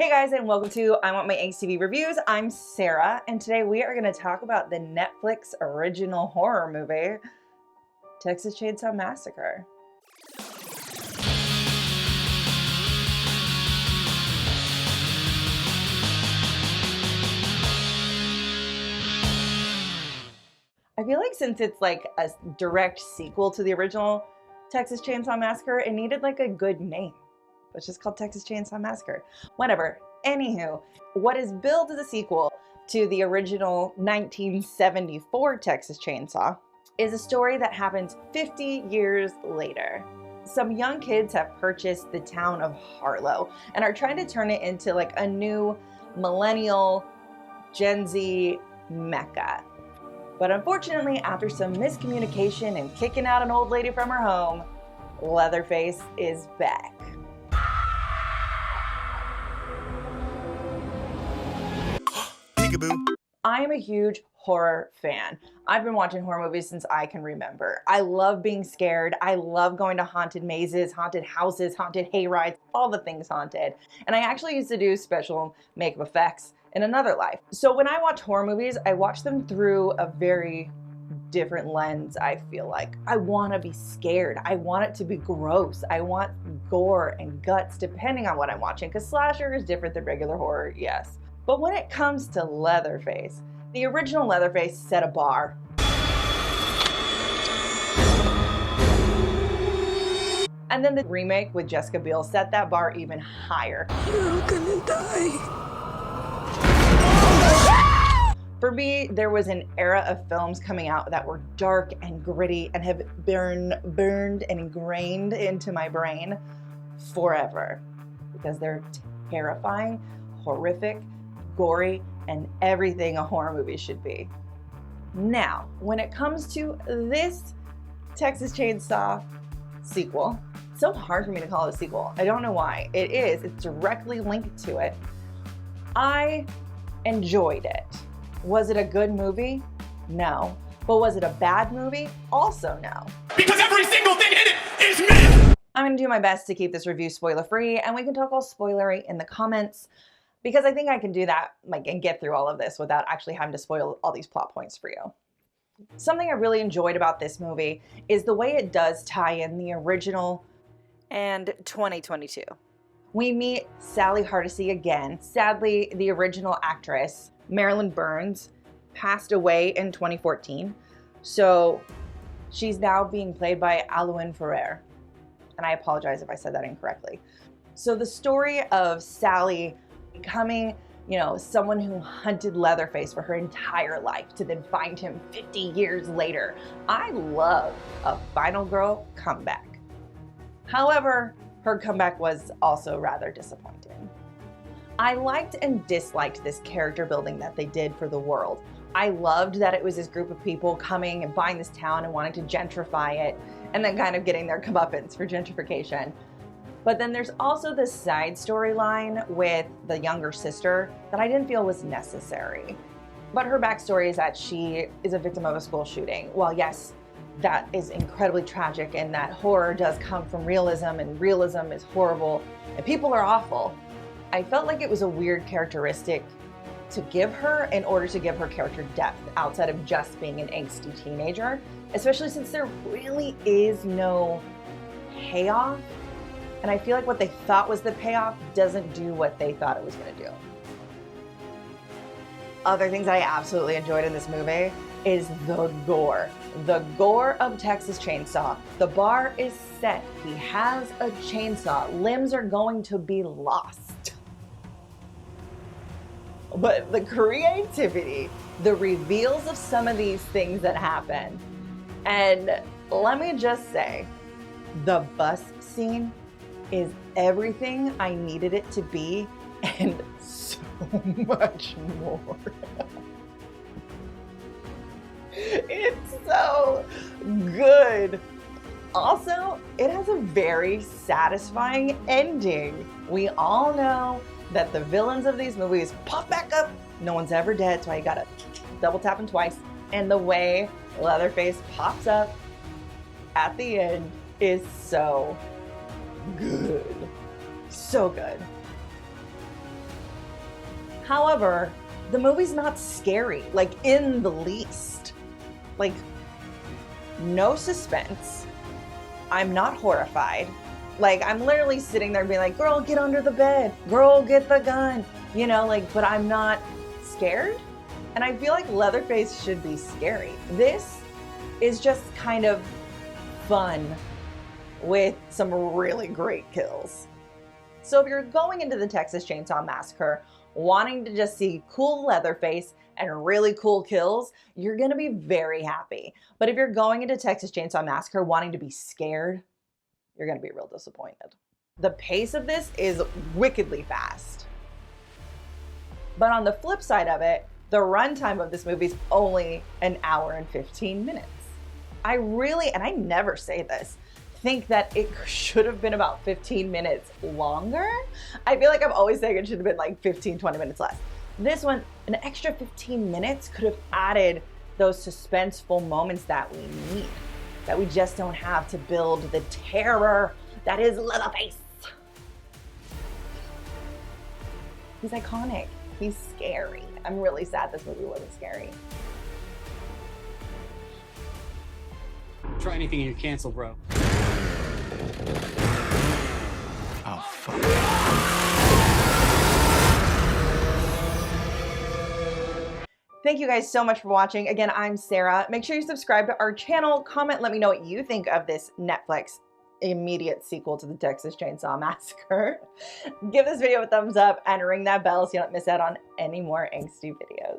Hey guys, and welcome to I Want My Angst TV Reviews. I'm Sarah, and today we are going to talk about the Netflix original horror movie, Texas Chainsaw Massacre. I feel like since it's like a direct sequel to the original Texas Chainsaw Massacre, it needed like a good name. It's just called Texas Chainsaw Massacre. Whatever. Anywho, what is billed as a sequel to the original 1974 Texas Chainsaw is a story that happens 50 years later. Some young kids have purchased the town of Harlow and are trying to turn it into like a new millennial Gen Z mecca. But unfortunately, after some miscommunication and kicking out an old lady from her home, Leatherface is back. I am a huge horror fan. I've been watching horror movies since I can remember. I love being scared. I love going to haunted mazes, haunted houses, haunted hayrides, all the things haunted. And I actually used to do special makeup effects in another life. So when I watch horror movies, I watch them through a very different lens, I feel like. I want to be scared. I want it to be gross. I want gore and guts depending on what I'm watching, because slasher is different than regular horror, yes. But when it comes to Leatherface, the original Leatherface set a bar. And then the remake with Jessica Biel set that bar even higher. You're gonna die. For me, there was an era of films coming out that were dark and gritty and have burned and ingrained into my brain forever. Because they're terrifying, horrific, gory, and everything a horror movie should be. Now, when it comes to this Texas Chainsaw sequel, it's so hard for me to call it a sequel. I don't know why. It's directly linked to it. I enjoyed it. Was it a good movie? No. But was it a bad movie? Also no. Because every single thing in it is me! I'm gonna do my best to keep this review spoiler-free, and we can talk all spoilery in the comments, because I think I can do that and get through all of this without actually having to spoil all these plot points for you. Something I really enjoyed about this movie is the way it does tie in the original and 2022. We meet Sally Hardesty again. Sadly, the original actress, Marilyn Burns, passed away in 2014. So she's now being played by Aluin Ferrer. And I apologize if I said that incorrectly. So the story of Sally becoming, someone who hunted Leatherface for her entire life to then find him 50 years later. I love a final girl comeback. However, her comeback was also rather disappointing. I liked and disliked this character building that they did for the world. I loved that it was this group of people coming and buying this town and wanting to gentrify it, and then kind of getting their comeuppance for gentrification. But then there's also this side storyline with the younger sister that I didn't feel was necessary. But her backstory is that she is a victim of a school shooting. While yes, that is incredibly tragic, and that horror does come from realism, and realism is horrible, and people are awful, I felt like it was a weird characteristic to give her in order to give her character depth outside of just being an angsty teenager, especially since there really is no payoff. And I feel like what they thought was the payoff doesn't do what they thought it was going to do. Other things I absolutely enjoyed in this movie is the gore. The gore of Texas Chainsaw. The bar is set. He has a chainsaw. Limbs are going to be lost. But the creativity, the reveals of some of these things that happen. And let me just say, the bus scene is everything I needed it to be and so much more. It's so good. Also, it has a very satisfying ending. We all know that the villains of these movies pop back up. No one's ever dead, so I gotta double tap them twice. And the way Leatherface pops up at the end is so good. So good. However, the movie's not scary, like in the least. Like, no suspense. I'm not horrified. Like, I'm literally sitting there being like, girl, get under the bed. Girl, get the gun. You know, like, but I'm not scared. And I feel like Leatherface should be scary. This is just kind of fun with some really great kills. So if you're going into the Texas Chainsaw Massacre wanting to just see cool Leatherface and really cool kills, you're gonna be very happy. But if you're going into Texas Chainsaw Massacre wanting to be scared, you're gonna be real disappointed. The pace of this is wickedly fast. But on the flip side of it, the runtime of this movie is only an hour and 15 minutes. I really, and I never say this, think that it should have been about 15 minutes longer. I feel like I'm always saying it should have been like 15, 20 minutes less. This one, an extra 15 minutes could have added those suspenseful moments that we need, that we just don't have to build the terror that is Leatherface. He's iconic. He's scary. I'm really sad this movie wasn't scary. Try anything and you're canceled, bro. Oh, fuck. Thank you guys so much for watching. Again, I'm Sarah. Make sure you subscribe to our channel, comment, let me know what you think of this Netflix immediate sequel to the Texas Chainsaw Massacre. Give this video a thumbs up and ring that bell so you don't miss out on any more angsty videos.